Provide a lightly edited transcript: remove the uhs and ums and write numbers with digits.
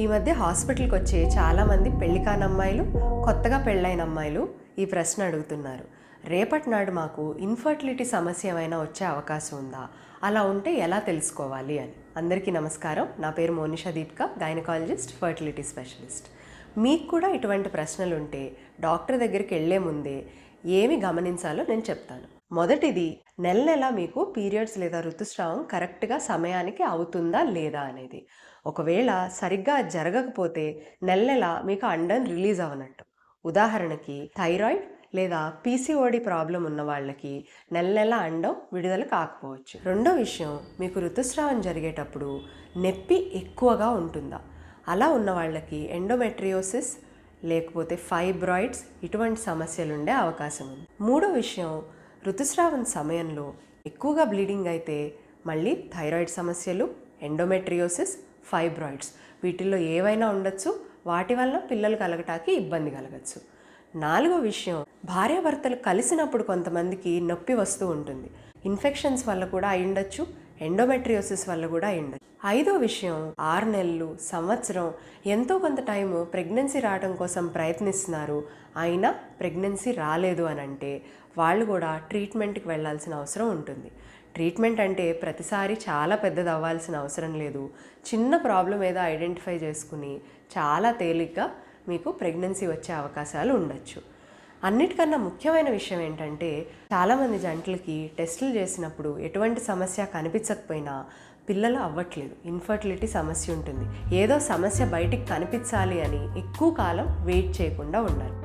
ఈ మధ్య హాస్పిటల్కి వచ్చే చాలామంది పెళ్లి కాని అమ్మాయిలు, కొత్తగా పెళ్ళైన అమ్మాయిలు ఈ ప్రశ్న అడుగుతున్నారు. రేపటి నాడు మాకు ఇన్ఫర్టిలిటీ సమస్య ఏమైనా వచ్చే అవకాశం ఉందా, అలా ఉంటే ఎలా తెలుసుకోవాలి అని. అందరికీ నమస్కారం. నా పేరు Monisha Deepika, gynaecologist, fertility specialist. మీకు కూడా ఇటువంటి ప్రశ్నలు ఉంటే డాక్టర్ దగ్గరికి వెళ్లే ముందే ఏమి గమనించాలో నేను చెప్తాను. మొదటిది, నెల నెల మీకు పీరియడ్స్ లేదా ఋతుస్రావం కరెక్ట్గా సమయానికి అవుతుందా లేదా అనేది. ఒకవేళ సరిగ్గా జరగకపోతే నెల నెల మీకు అండం రిలీజ్ అవనట్టు. ఉదాహరణకి థైరాయిడ్ లేదా పీసీఓడి ప్రాబ్లం ఉన్న వాళ్ళకి నెల నెల అండం విడుదల కాకపోవచ్చు. రెండో విషయం, మీకు ఋతుస్రావం జరిగేటప్పుడు నొప్పి ఎక్కువగా ఉంటుందా. అలా ఉన్న వాళ్ళకి ఎండోమెట్రియోసిస్ లేకపోతే ఫైబ్రాయిడ్స్ ఇటువంటి సమస్యలు ఉండే అవకాశం ఉంది. మూడో విషయం, ఋతుస్రావం సమయంలో ఎక్కువగా బ్లీడింగ్ అయితే మళ్ళీ థైరాయిడ్ సమస్యలు, ఎండోమెట్రియోసిస్, ఫైబ్రాయిడ్స్ వీటిల్లో ఏవైనా ఉండొచ్చు. వాటి వల్ల పిల్లలు కలగటానికి ఇబ్బంది కలగచ్చు. నాలుగో విషయం, భార్యాభర్తలు కలిసినప్పుడు కొంతమందికి నొప్పి వస్తూ ఉంటుంది. ఇన్ఫెక్షన్స్ వల్ల కూడా అయి ఉండొచ్చు, ఎండోమెట్రియోసిస్ వల్ల కూడా అయి ఉండొచ్చు. ఐదో విషయం, 6 నెలలు, సంవత్సరం ఎంతో కొంత టైము ప్రెగ్నెన్సీ రావడం కోసం ప్రయత్నిస్తున్నారు, అయినా ప్రెగ్నెన్సీ రాలేదు అని అంటే వాళ్ళు కూడా ట్రీట్మెంట్కి వెళ్ళాల్సిన అవసరం ఉంటుంది. ట్రీట్మెంట్ అంటే ప్రతిసారి చాలా పెద్దది అవ్వాల్సిన అవసరం లేదు. చిన్న ప్రాబ్లం ఏదో ఐడెంటిఫై చేసుకుని చాలా తేలిగ్గా మీకు ప్రెగ్నెన్సీ వచ్చే అవకాశాలు ఉండొచ్చు. అన్నిటికన్నా ముఖ్యమైన విషయం ఏంటంటే, చాలామంది జంటలకి టెస్టులు చేసినప్పుడు ఎటువంటి సమస్య కనిపించకపోయినా పిల్లలు అవ్వట్లేదు, ఇన్ఫర్టిలిటీ సమస్య ఉంటుంది. ఏదో సమస్య బయటికి కనిపించాలి అని ఎక్కువ కాలం వెయిట్ చేయకుండా ఉండాలి.